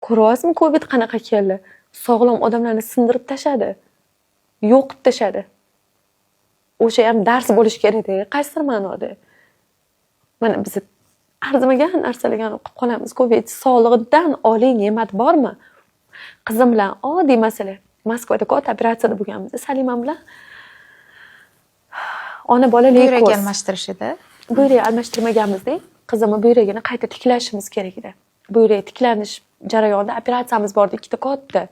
Ko'ryapsizmi, Covid qanaqa keldi? Sog'lom odamlarni sindirib tashladi. Yo'q qilib tashladi. O'sha ham dars bo'lishi kerak-da, qaysidir ma'noda. Mana biz arzimagan narsalarni o'qib qolamiz. Covid sog'lig'idan oliy ne'mat bormi? Qizim bilan oddiy masala. Moskvada katta operatsiyada bo'lganmiz. Salimam bilan ona bola leykoz. Buyrak almashtirish edi. Buyrak almashtirmaganmiz-da. Qizimni buyragini qayta tiklashimiz kerak edi. Buyrak tiklanish jarayonida operatsiyamiz bor edi, ikkita katta.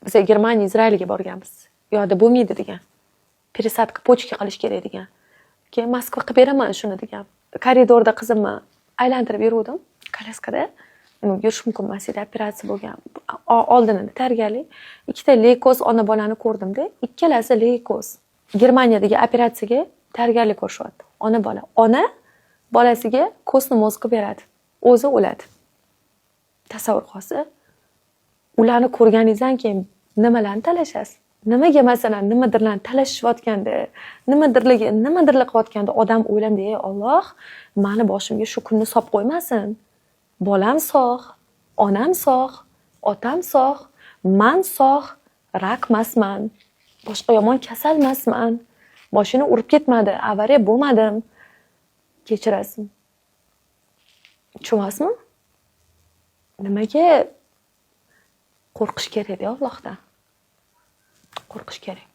Biz Germaniya, Izraelga borganmiz. Yo'qda bo'lmaydi degan. Пересадка почка qilish kerak degan. Keyin Moskva qilib beraman shuni degan. Koridorda qizimni aylantirib yuruvdim, kolyaskada. Yurish mumkin emas edi, operatsiya bo'lgan. Oldinida tayyorgarlik. Ikkita leykoz ona bolani ko'rdim-da, ikkalasi leykoz. Germaniyadagi operatsiyaga tayyorgarlik ko'rishyapti. Ona bola. Ona bolasiga ko'sni mozg beradi. O'zi o'ladi. Tasavvur qilasiz. Ularni ko'rganingizdan keyin nimalarni talashasiz? Nimaga masalan nimadirlarni talashishayotganda, nimadirlar qilayotganda odam o'ylamda, ey Alloh, meni boshimga shu kunni solib qo'ymasin. Bolam sog', onam sog', otam sog', men sog', rak emasman, boshqa yomon kasal emasman. Mashina urib ketmadi, avariya bo'lmadim. Kechirasizmi? Tushunasizmi? Nimaga qo'rqish kerak-da Allohdan? Qo'rqish kerak.